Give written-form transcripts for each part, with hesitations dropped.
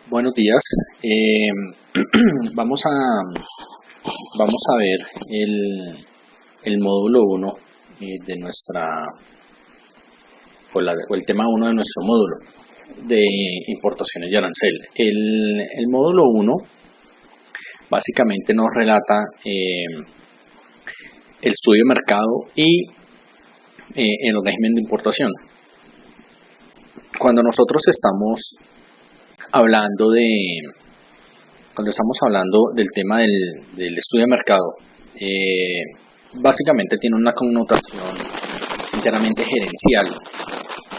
Buenos días. Vamos a ver el módulo 1 de o el tema 1 de nuestro módulo de importaciones y arancel. El módulo 1 básicamente nos relata el estudio de mercado y el régimen de importación. Cuando nosotros estamos hablando del tema del estudio de mercado, básicamente tiene una connotación enteramente gerencial.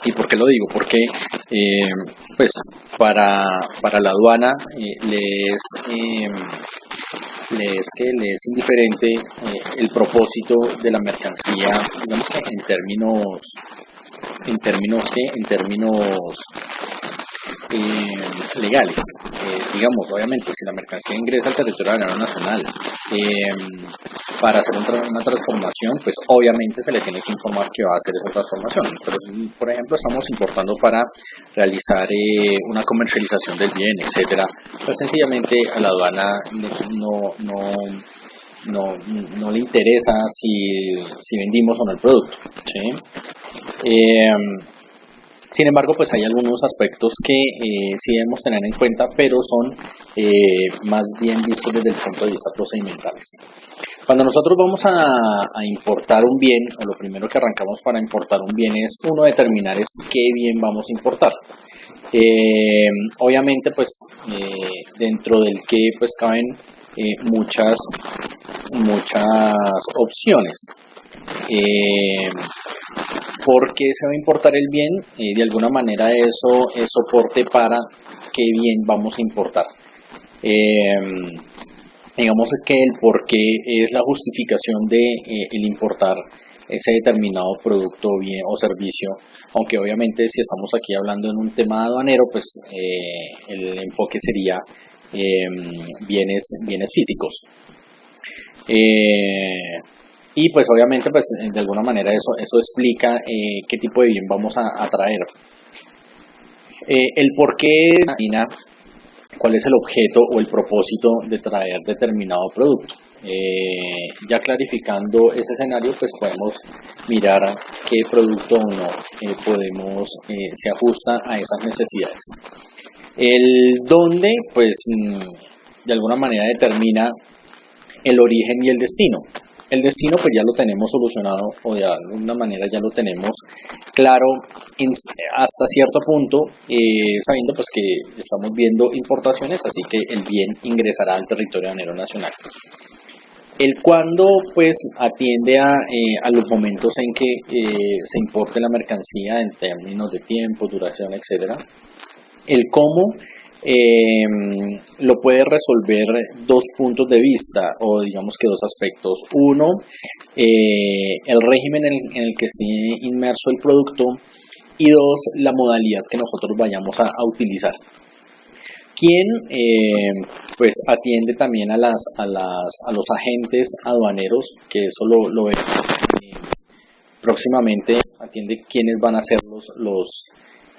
¿Y por qué lo digo? Porque pues para la aduana le es indiferente el propósito de la mercancía, digamos que en términos legales. Digamos, obviamente, si la mercancía ingresa al territorio aduanero nacional para hacer una transformación, pues obviamente se le tiene que informar que va a hacer esa transformación. Pero, por ejemplo, estamos importando para realizar una comercialización del bien, etcétera, pues sencillamente a la aduana no le interesa si vendimos o no el producto, ¿sí? Sin embargo, pues hay algunos aspectos que sí debemos tener en cuenta, pero son más bien vistos desde el punto de vista procedimentales. Cuando nosotros vamos a importar un bien, o lo primero que arrancamos para importar un bien es determinar qué bien vamos a importar. Obviamente, pues dentro del que pues caben muchas opciones. ¿Por qué se va a importar el bien? De alguna manera eso es soporte para qué bien vamos a importar. Digamos que el por qué es la justificación de el importar ese determinado producto, bien o servicio, aunque obviamente si estamos aquí hablando en un tema aduanero, pues el enfoque sería bienes físicos. Y pues obviamente pues de alguna manera eso explica qué tipo de bien vamos a traer. El por qué, cuál es el objeto o el propósito de traer determinado producto. Ya clarificando ese escenario, pues podemos mirar a qué producto o no se ajusta a esas necesidades. El dónde, pues de alguna manera determina el origen y el destino. El destino pues ya lo tenemos solucionado, o de alguna manera ya lo tenemos claro hasta cierto punto, sabiendo pues que estamos viendo importaciones, así que el bien ingresará al territorio aduanero nacional. El cuándo pues atiende a los momentos en que se importe la mercancía en términos de tiempo, duración, etcétera. El cómo lo puede resolver dos puntos de vista, o digamos que dos aspectos. Uno, el régimen en el que esté inmerso el producto, y dos, la modalidad que nosotros vayamos a utilizar. Quien pues atiende también a los agentes aduaneros, que eso lo veremos próximamente, atiende quiénes van a ser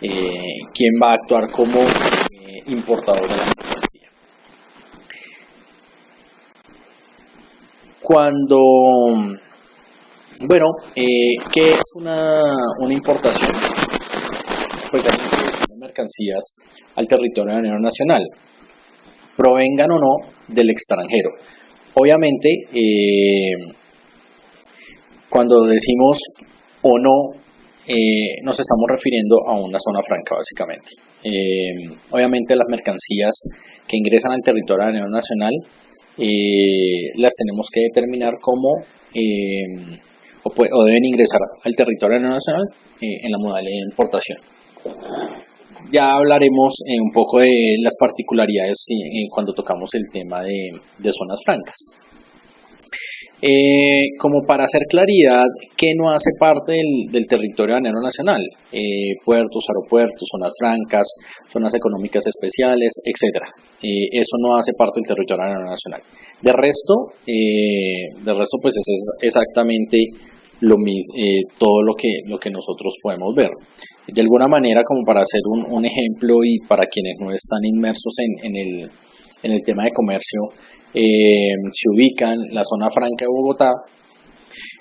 quién va a actuar como importador de la mercancía. ¿Qué es una importación? Pues hay mercancías al territorio aduanero nacional, provengan o no del extranjero. Obviamente, cuando decimos o no, nos estamos refiriendo a una zona franca básicamente. Obviamente las mercancías que ingresan al territorio aduanero nacional las tenemos que determinar como o deben ingresar al territorio aduanero nacional en la modalidad de importación. Ya hablaremos un poco de las particularidades cuando tocamos el tema de zonas francas. Como para hacer claridad, ¿qué no hace parte del territorio aduanero nacional? Puertos, aeropuertos, zonas francas, zonas económicas especiales, etc. Eso no hace parte del territorio aduanero nacional. De resto pues es exactamente todo lo que nosotros podemos ver. De alguna manera, como para hacer un ejemplo y para quienes no están inmersos en el tema de comercio, se ubican la zona franca de Bogotá.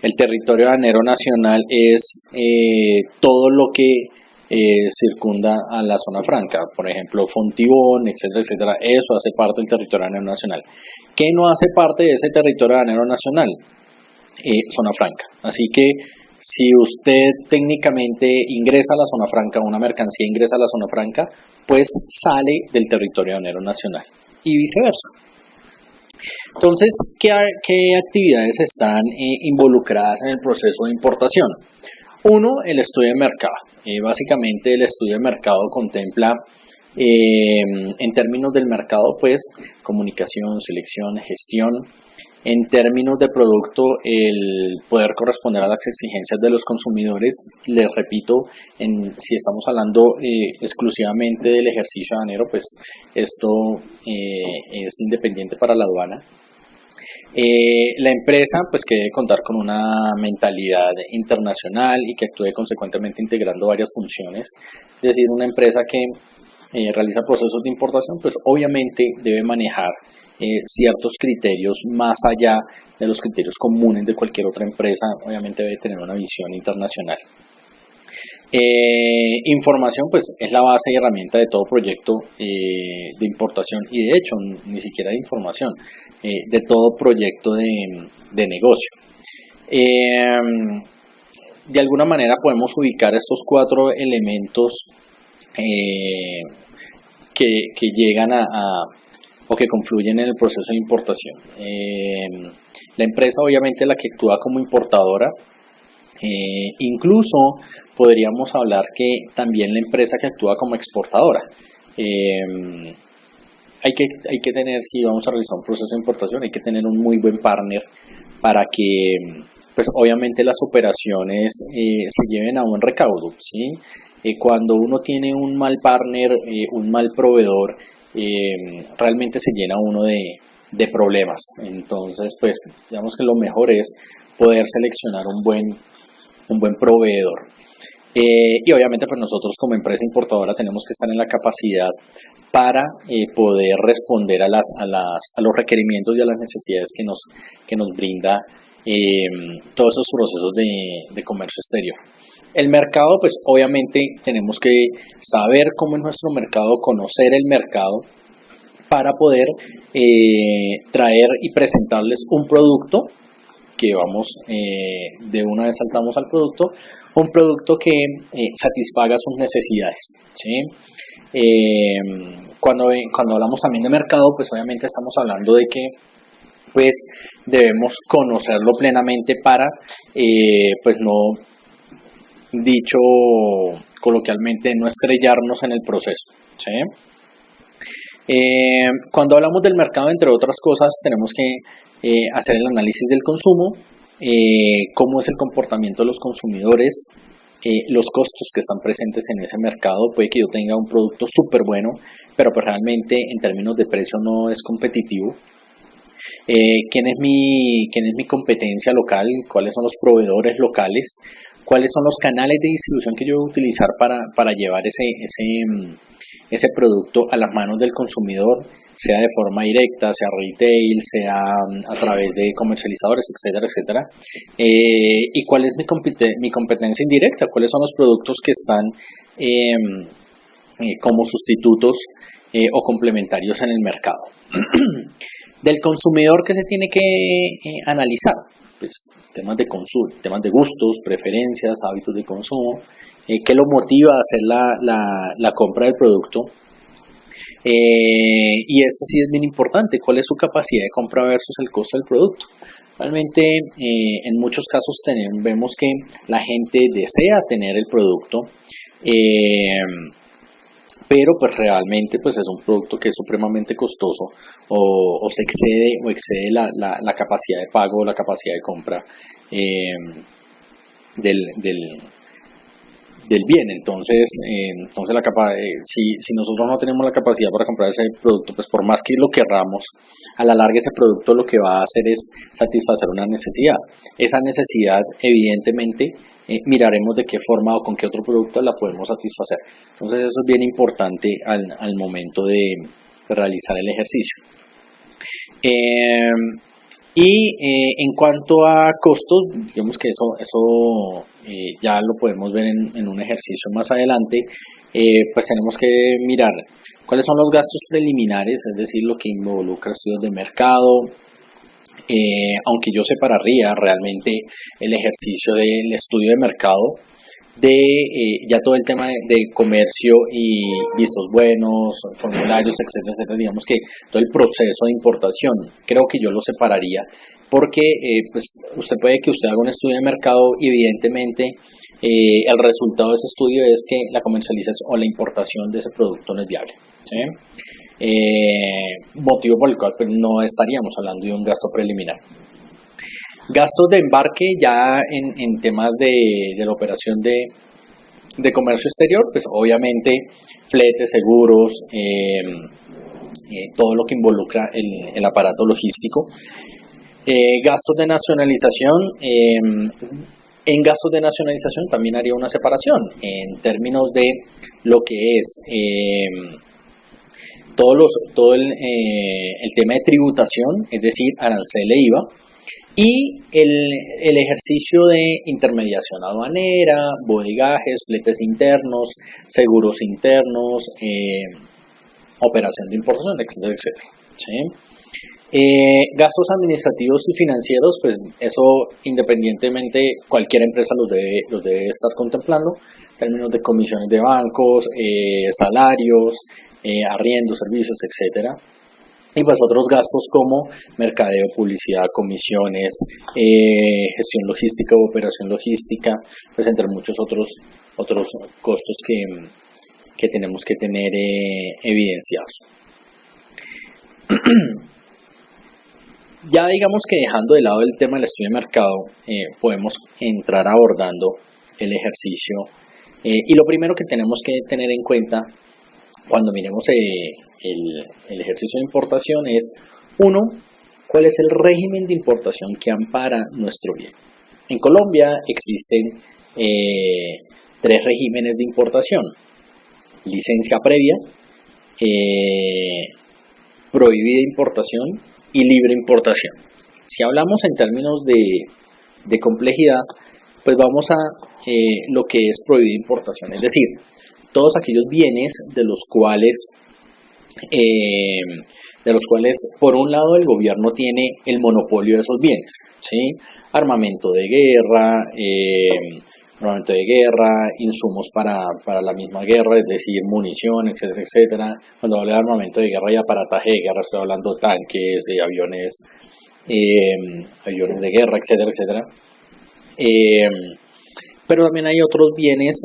El territorio aduanero nacional es todo lo que circunda a la zona franca, por ejemplo Fontibón, etcétera, etcétera. Eso hace parte del territorio aduanero nacional. ¿Qué no hace parte de ese territorio aduanero nacional? Zona franca. Así que si usted técnicamente ingresa a la zona franca, una mercancía ingresa a la zona franca, pues sale del territorio aduanero nacional y viceversa. Entonces, ¿qué actividades están involucradas en el proceso de importación? Uno, el estudio de mercado. Básicamente el estudio de mercado contempla, en términos del mercado, pues comunicación, selección, gestión. En términos de producto, el poder corresponder a las exigencias de los consumidores. Les repito, si estamos hablando exclusivamente del ejercicio aduanero, pues esto es independiente para la aduana. La empresa pues que debe contar con una mentalidad internacional y que actúe consecuentemente integrando varias funciones. Es decir, una empresa que realiza procesos de importación pues obviamente debe manejar ciertos criterios más allá de los criterios comunes de cualquier otra empresa. Obviamente debe tener una visión internacional. Información pues es la base y herramienta de todo proyecto de importación y de hecho ni siquiera de información, de todo proyecto de negocio. De alguna manera podemos ubicar estos 4 elementos que llegan o que confluyen en el proceso de importación. La empresa obviamente es la que actúa como importadora. Incluso podríamos hablar que también la empresa que actúa como exportadora. Hay que tener, si vamos a realizar un proceso de importación, hay que tener un muy buen partner para que pues obviamente las operaciones se lleven a buen recaudo, ¿sí? Cuando uno tiene un mal partner, un mal proveedor, realmente se llena uno de problemas. Entonces pues digamos que lo mejor es poder seleccionar un buen proveedor. Y obviamente pues nosotros como empresa importadora tenemos que estar en la capacidad para poder responder a los requerimientos y a las necesidades que nos brinda todos esos procesos de comercio exterior. El mercado, pues obviamente tenemos que saber cómo es nuestro mercado, conocer el mercado para poder traer y presentarles un producto que vamos, de una vez saltamos al producto, un producto que satisfaga sus necesidades, ¿sí? Cuando hablamos también de mercado, pues obviamente estamos hablando de que pues debemos conocerlo plenamente para, pues no, dicho coloquialmente, no estrellarnos en el proceso, ¿sí? Cuando hablamos del mercado, entre otras cosas, tenemos que hacer el análisis del consumo, cómo es el comportamiento de los consumidores, los costos que están presentes en ese mercado. Puede que yo tenga un producto súper bueno, pero pues realmente en términos de precio no es competitivo. ¿Quién es mi competencia local? ¿Cuáles son los proveedores locales? ¿Cuáles son los canales de distribución que yo voy a utilizar para llevar ese producto a las manos del consumidor, sea de forma directa, sea retail, sea a través de comercializadores, etcétera, etcétera? ¿Y cuál es mi competencia indirecta? ¿Cuáles son los productos que están como sustitutos o complementarios en el mercado? Del consumidor, ¿qué se tiene que analizar? Pues temas de consumo, temas de gustos, preferencias, hábitos de consumo, qué lo motiva a hacer la compra del producto. Y esto sí es bien importante, cuál es su capacidad de compra versus el costo del producto. Realmente en muchos casos vemos que la gente desea tener el producto, pero pues realmente pues es un producto que es supremamente costoso o se excede la capacidad de pago o la capacidad de compra del bien. Entonces si nosotros no tenemos la capacidad para comprar ese producto, pues por más que lo querramos, a la larga ese producto lo que va a hacer es satisfacer una necesidad. Esa necesidad, evidentemente, miraremos de qué forma o con qué otro producto la podemos satisfacer. Entonces eso es bien importante al momento de realizar el ejercicio. En cuanto a costos, digamos que eso ya lo podemos ver en un ejercicio más adelante. Pues tenemos que mirar cuáles son los gastos preliminares, es decir, lo que involucra estudios de mercado. Aunque yo separaría realmente el ejercicio del estudio de mercado de ya todo el tema de comercio y vistos buenos, formularios, etcétera, etcétera. Digamos que todo el proceso de importación, creo que yo lo separaría porque pues usted puede que usted haga un estudio de mercado y evidentemente el resultado de ese estudio es que la comercialización o la importación de ese producto no es viable, ¿sí? Motivo por el cual pues, no estaríamos hablando de un gasto preliminar. Gastos de embarque ya en temas de la operación de comercio exterior, pues obviamente fletes, seguros, todo lo que involucra el aparato logístico. Gastos de nacionalización, en gastos de nacionalización también haría una separación en términos de lo que es todo el tema de tributación, es decir, arancel e IVA, y el ejercicio de intermediación aduanera, bodegajes, fletes internos, seguros internos, operación de importación, etcétera, etcétera. ¿Sí? Gastos administrativos y financieros, pues eso independientemente cualquier empresa los debe estar contemplando, en términos de comisiones de bancos, salarios, arriendos, servicios, etcétera. Y pues otros gastos como mercadeo, publicidad, comisiones, gestión logística o operación logística, pues entre muchos otros costos que tenemos que tener evidenciados. Ya digamos que dejando de lado el tema del estudio de mercado, podemos entrar abordando el ejercicio. Y lo primero que tenemos que tener en cuenta cuando miremos el ejercicio de importación es, uno, cuál es el régimen de importación que ampara nuestro bien. En Colombia existen 3 regímenes de importación: licencia previa, prohibida importación y libre importación. Si hablamos en términos de complejidad, pues vamos a lo que es prohibida importación, es decir, todos aquellos bienes de los cuales por un lado el gobierno tiene el monopolio de esos bienes, ¿sí? Armamento de guerra, insumos para la misma guerra, es decir, munición, etcétera, etcétera. Cuando hablo de armamento de guerra y aparataje de guerra, estoy hablando de tanques, de aviones de guerra, etcétera, etcétera. Pero también hay otros bienes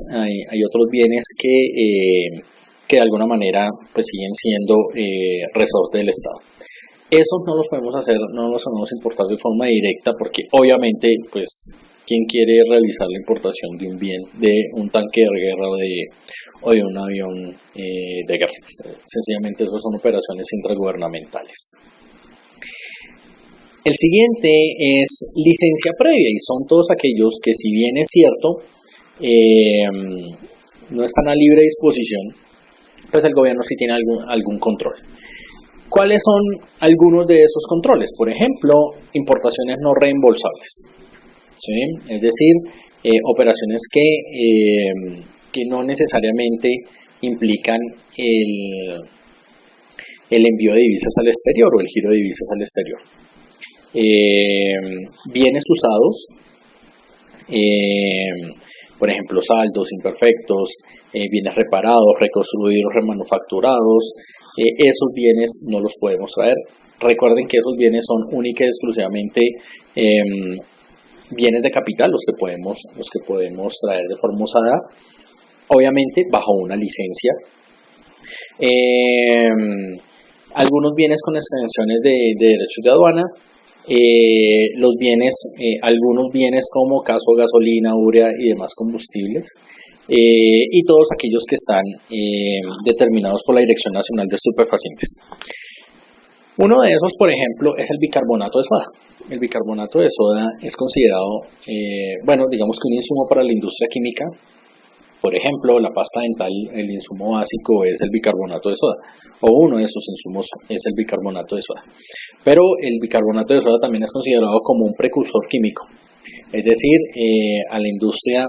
que de alguna manera pues siguen siendo resorte del Estado. Esos no los podemos importar de forma directa porque obviamente pues ¿quién quiere realizar la importación de un bien, de un tanque de guerra o de un avión de guerra? Sencillamente esas son operaciones intragubernamentales. El siguiente es licencia previa y son todos aquellos que, si bien es cierto, no están a libre disposición, pues el gobierno sí tiene algún control. ¿Cuáles son algunos de esos controles? Por ejemplo, importaciones no reembolsables, ¿sí? Es decir, operaciones que no necesariamente implican el envío de divisas al exterior o el giro de divisas al exterior. Bienes usados, por ejemplo saldos imperfectos, bienes reparados, reconstruidos, remanufacturados, esos bienes no los podemos traer. Recuerden que esos bienes son únicamente y exclusivamente bienes de capital, los que podemos traer de forma usada, obviamente bajo una licencia. Algunos bienes con exenciones de derechos de aduana. Algunos bienes como caso gasolina, urea y demás combustibles, y todos aquellos que están determinados por la Dirección Nacional de Estupefacientes. Uno de esos, por ejemplo, es el bicarbonato de soda. El bicarbonato de soda es considerado, bueno, digamos que un insumo para la industria química. Por ejemplo, la pasta dental, el insumo básico es el bicarbonato de soda, o uno de sus insumos es el bicarbonato de soda. Pero el bicarbonato de soda también es considerado como un precursor químico, es decir, a la industria,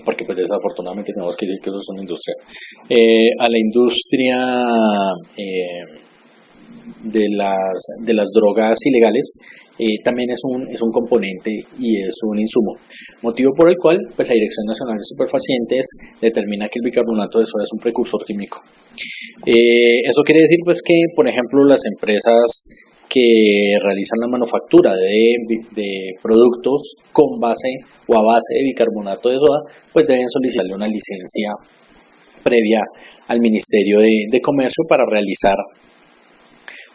porque pues desafortunadamente tenemos que decir que eso es una industria, a la industria de las drogas ilegales, también es un componente y es un insumo, motivo por el cual pues, la Dirección Nacional de Estupefacientes determina que el bicarbonato de soda es un precursor químico. Eso quiere decir pues que, por ejemplo, las empresas que realizan la manufactura de productos con base o a base de bicarbonato de soda, pues deben solicitarle una licencia previa al Ministerio de Comercio para realizar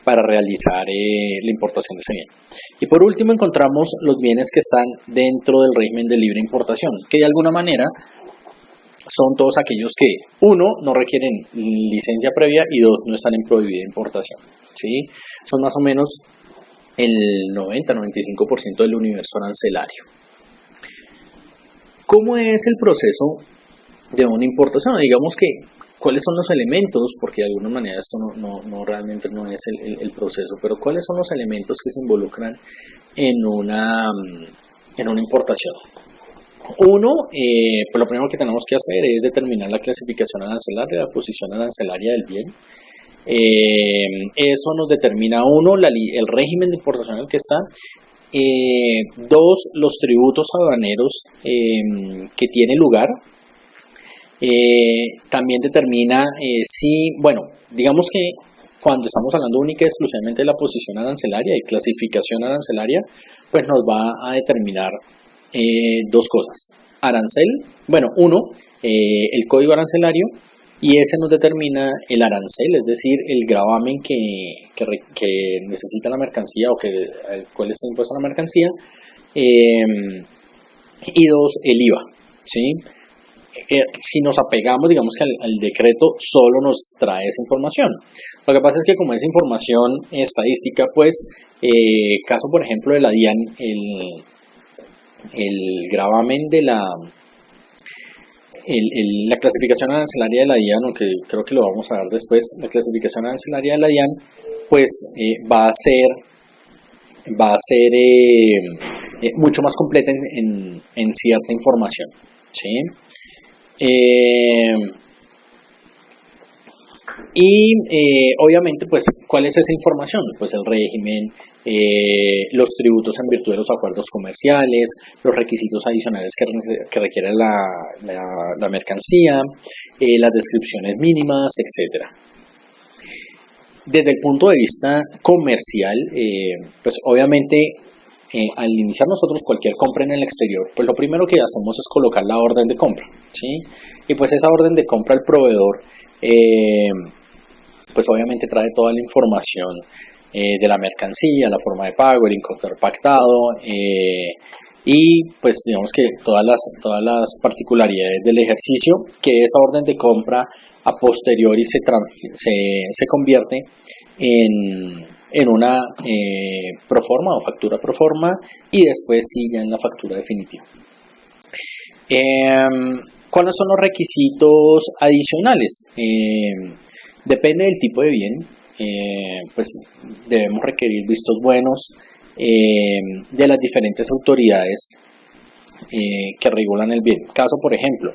la importación de ese bien. Y por último encontramos los bienes que están dentro del régimen de libre importación, que de alguna manera son todos aquellos que, uno, no requieren licencia previa y dos, no están en prohibida importación. ¿Sí? Son más o menos el 90-95% del universo arancelario. ¿Cómo es el proceso de una importación? Digamos que ¿cuáles son los elementos? Porque de alguna manera esto no realmente no es el proceso, pero ¿cuáles son los elementos que se involucran en una importación? Uno, pues lo primero que tenemos que hacer es determinar la clasificación arancelaria, la posición arancelaria del bien. Eso nos determina, uno, el régimen de importación en el que está. Dos, los tributos aduaneros que tiene lugar. También determina si, bueno, digamos que cuando estamos hablando única y exclusivamente de la posición arancelaria y clasificación arancelaria, pues nos va a determinar dos cosas. Arancel, bueno, uno, el código arancelario, y ese nos determina el arancel, es decir, el gravamen que necesita la mercancía o el cual está impuesta la mercancía, y dos, el IVA, ¿sí? Si nos apegamos, digamos que al decreto, solo nos trae esa información. Lo que pasa es que como es información estadística, pues, caso por ejemplo de la DIAN, el gravamen de la clasificación arancelaria de la DIAN, aunque creo que lo vamos a ver después, la clasificación arancelaria de la DIAN, pues va a ser mucho más completa en cierta información, ¿sí? Obviamente, pues, ¿cuál es esa información? Pues el régimen, los tributos en virtud de los acuerdos comerciales, los requisitos adicionales que requiere la mercancía, las descripciones mínimas, etc. Desde el punto de vista comercial, pues obviamente al iniciar nosotros cualquier compra en el exterior, pues lo primero que hacemos es colocar la orden de compra, ¿sí? Y pues esa orden de compra el proveedor, pues obviamente trae toda la información de la mercancía, la forma de pago, el importe pactado, y pues digamos que todas las particularidades del ejercicio que esa orden de compra a posteriori se convierte en una proforma o factura proforma y después sí ya en la factura definitiva. ¿Cuáles son los requisitos adicionales? Depende del tipo de bien, pues debemos requerir vistos buenos de las diferentes autoridades que regulan el bien. Caso, por ejemplo,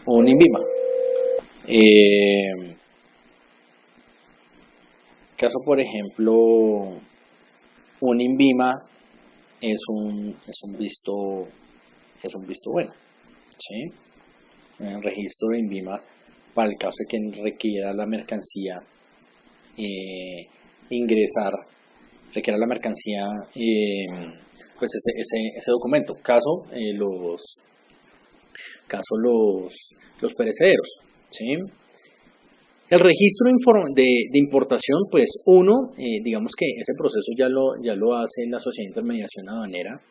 un INVIMA. Caso, por ejemplo, un INVIMA es un visto bueno, ¿sí? El registro de INVIMA, para el caso de que requiera la mercancía requiera la mercancía, pues ese documento. Caso los perecederos, ¿sí? El registro de importación, pues digamos que ese proceso ya lo hace la Sociedad de Intermediación Aduanera.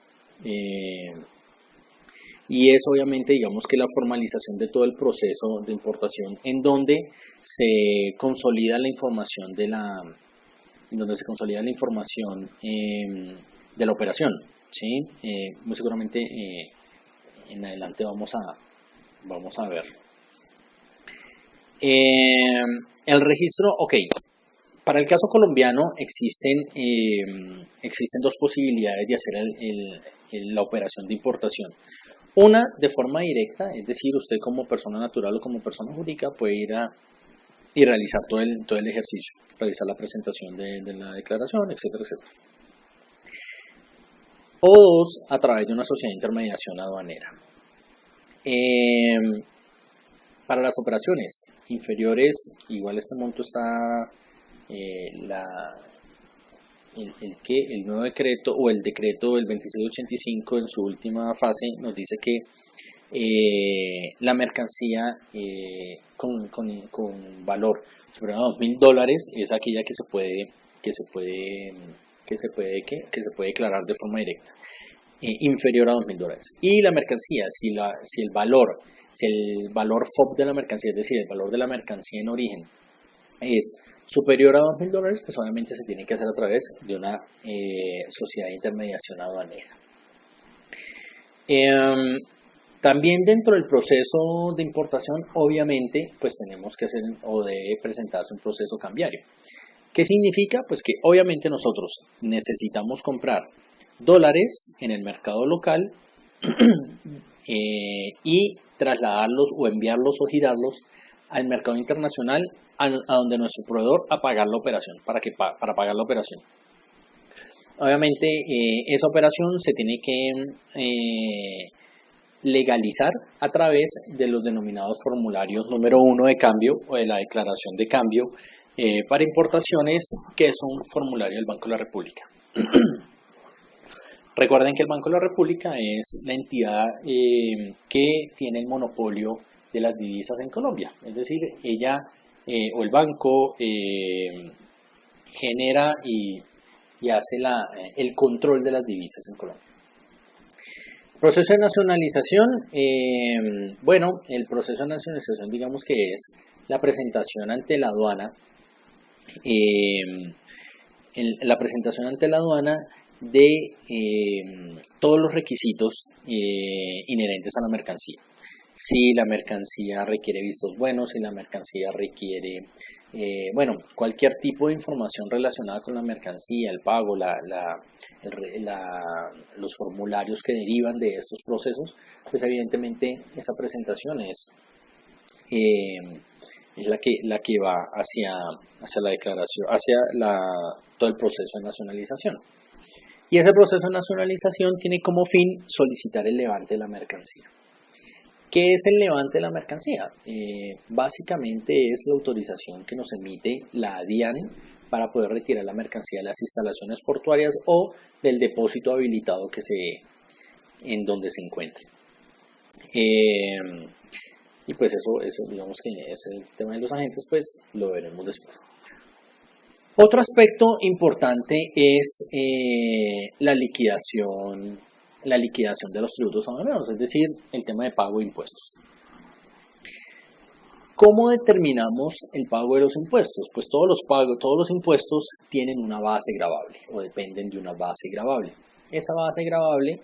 y es obviamente, digamos que la formalización de todo el proceso de importación en donde se consolida la información de la operación, ¿sí? Muy seguramente en adelante vamos a ver. El registro, ok. Para el caso colombiano existen dos posibilidades de hacer la operación de importación. Una de forma directa, es decir, usted como persona natural o como persona jurídica puede ir y realizar todo el ejercicio, realizar la presentación de la declaración, etcétera, etcétera. O dos, a través de una sociedad de intermediación aduanera. Para las operaciones inferiores, igual este monto está, el nuevo decreto o el decreto del 2685 en su última fase nos dice que la mercancía con valor superior a $2.000 es aquella que se puede declarar de forma directa, inferior a $2.000. Y la mercancía, si el valor FOB de la mercancía, es decir, el valor de la mercancía en origen, es superior a $2.000, pues obviamente se tiene que hacer a través de una sociedad de intermediación aduanera. También dentro del proceso de importación, obviamente, pues tenemos que hacer o debe presentarse un proceso cambiario. ¿Qué significa? Pues que obviamente nosotros necesitamos comprar dólares en el mercado local y trasladarlos o enviarlos o girarlos al mercado internacional a donde nuestro proveedor a pagar la operación, para pagar la operación. Obviamente esa operación se tiene que legalizar a través de los denominados formularios número 1 de cambio o de la declaración de cambio para importaciones, que es un formulario del Banco de la República. Recuerden que el Banco de la República es la entidad que tiene el monopolio de las divisas en Colombia, es decir, ella o el banco genera y hace el control de las divisas en Colombia. Proceso de nacionalización, bueno, el proceso de nacionalización digamos que es la presentación ante la aduana, de todos los requisitos inherentes a la mercancía. Si la mercancía requiere vistos buenos, si la mercancía requiere, bueno, cualquier tipo de información relacionada con la mercancía, el pago, los formularios que derivan de estos procesos, pues evidentemente esa presentación es la que va hacia la declaración, todo el proceso de nacionalización. Y ese proceso de nacionalización tiene como fin solicitar el levante de la mercancía. ¿Qué es el levante de la mercancía? Básicamente es la autorización que nos emite la DIAN para poder retirar la mercancía de las instalaciones portuarias o del depósito habilitado en donde se encuentre. Y pues eso digamos que es el tema de los agentes, pues lo veremos después. Otro aspecto importante es la liquidación de los tributos aduaneros, es decir, el tema de pago de impuestos. ¿Cómo determinamos el pago de los impuestos? Pues todos los impuestos tienen una base gravable o dependen de una base gravable. Esa base gravable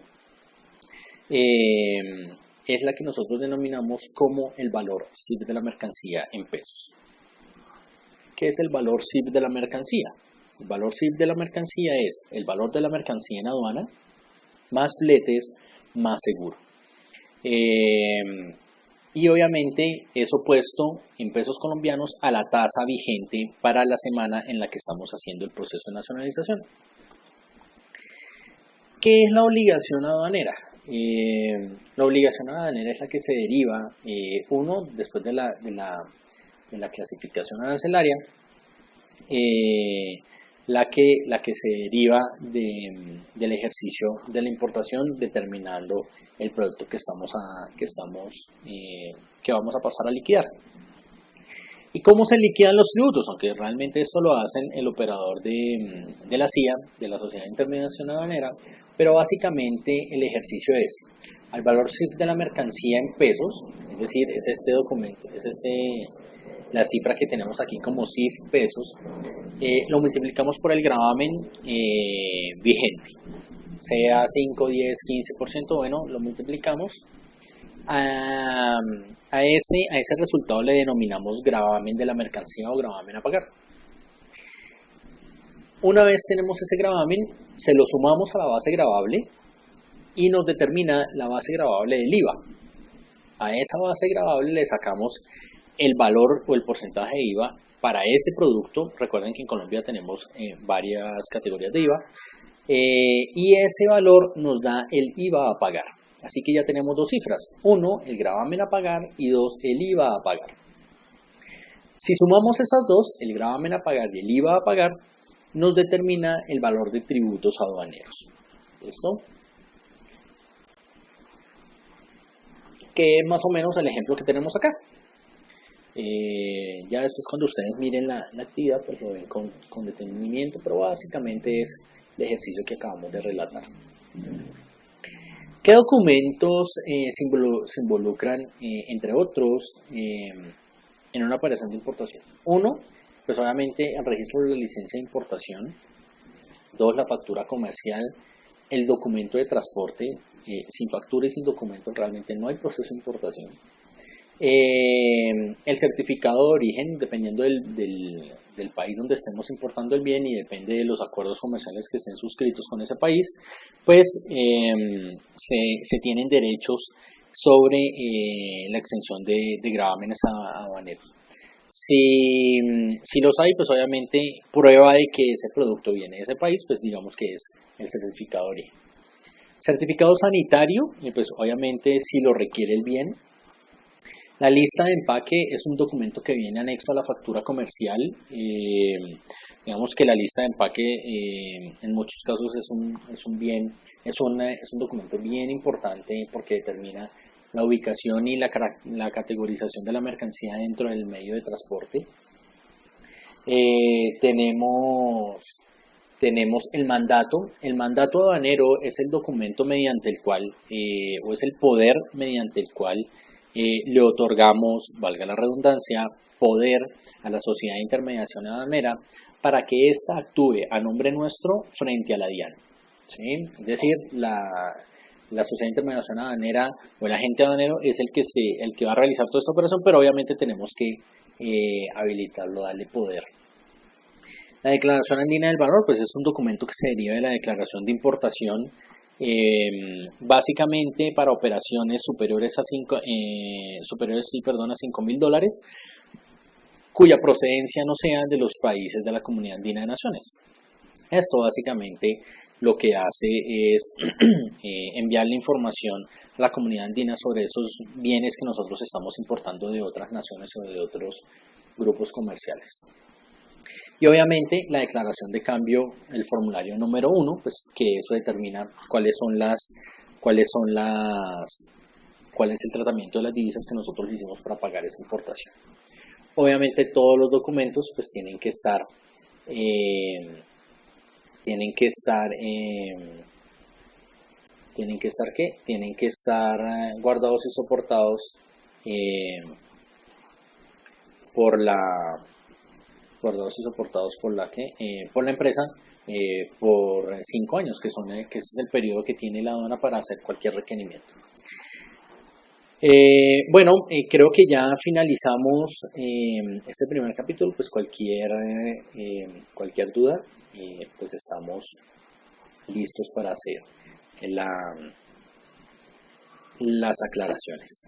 es la que nosotros denominamos como el valor CIF de la mercancía en pesos. ¿Qué es el valor CIF de la mercancía? El valor CIF de la mercancía es el valor de la mercancía en aduana más fletes más seguro. Y obviamente eso puesto en pesos colombianos a la tasa vigente para la semana en la que estamos haciendo el proceso de nacionalización. ¿Qué es la obligación aduanera? La obligación aduanera es la que se deriva, después de la clasificación arancelaria, la que se deriva del ejercicio de la importación, determinando el producto que vamos a pasar a liquidar. ¿Y cómo se liquidan los tributos? Aunque realmente esto lo hacen el operador de la CIA, de la Sociedad de Intermediación Aduanera, pero básicamente el ejercicio es al valor CIF de la mercancía en pesos, es decir, es este documento, la cifra que tenemos aquí como CIF pesos, lo multiplicamos por el gravamen vigente, sea 5, 10, 15%, bueno, lo multiplicamos. A ese resultado le denominamos gravamen de la mercancía o gravamen a pagar. Una vez tenemos ese gravamen, se lo sumamos a la base gravable y nos determina la base gravable del IVA. A esa base gravable le sacamos el valor o el porcentaje de IVA para ese producto. Recuerden que en Colombia tenemos varias categorías de IVA. Y ese valor nos da el IVA a pagar. Así que ya tenemos dos cifras. 1, el gravamen a pagar, y 2, el IVA a pagar. Si sumamos esas dos, el gravamen a pagar y el IVA a pagar, nos determina el valor de tributos aduaneros. ¿Listo? Que es más o menos el ejemplo que tenemos acá. Ya después cuando ustedes miren la actividad, pues lo ven con detenimiento, pero básicamente es el ejercicio que acabamos de relatar. ¿Qué documentos se involucran, entre otros, en una operación de importación? 1, pues obviamente el registro de la licencia de importación. 2, la factura comercial, el documento de transporte. Sin factura y sin documento realmente no hay proceso de importación. El certificado de origen, dependiendo del país donde estemos importando el bien y depende de los acuerdos comerciales que estén suscritos con ese país, pues se tienen derechos sobre la exención de gravámenes aduaneros. Si los hay, pues obviamente prueba de que ese producto viene de ese país, pues digamos que es el certificado de origen. Certificado sanitario, pues obviamente si lo requiere el bien. La lista de empaque es un documento que viene anexo a la factura comercial. Digamos que la lista de empaque en muchos casos es un documento bien importante porque determina la ubicación y la categorización de la mercancía dentro del medio de transporte. Tenemos el mandato. El mandato aduanero es el documento mediante el cual, o es el poder mediante el cual le otorgamos, valga la redundancia, poder a la sociedad de intermediación aduanera para que ésta actúe a nombre nuestro frente a la DIAN. ¿Sí? Es decir, la sociedad de intermediación aduanera o el agente aduanero es el que va a realizar toda esta operación, pero obviamente tenemos que habilitarlo, darle poder. La declaración andina del valor, pues es un documento que se deriva de la declaración de importación, básicamente para operaciones superiores a $5.000, cuya procedencia no sea de los países de la Comunidad Andina de Naciones. Esto básicamente lo que hace es enviar la información a la Comunidad Andina sobre esos bienes que nosotros estamos importando de otras naciones o de otros grupos comerciales. Y obviamente la declaración de cambio, el formulario número 1, pues que eso determina cuál es el tratamiento de las divisas que nosotros hicimos para pagar esa importación. Obviamente todos los documentos pues tienen que estar guardados y soportados por la empresa por 5 años, que ese es el periodo que tiene la aduana para hacer cualquier requerimiento. Creo que ya finalizamos este primer capítulo. Pues cualquier duda, pues estamos listos para hacer las aclaraciones.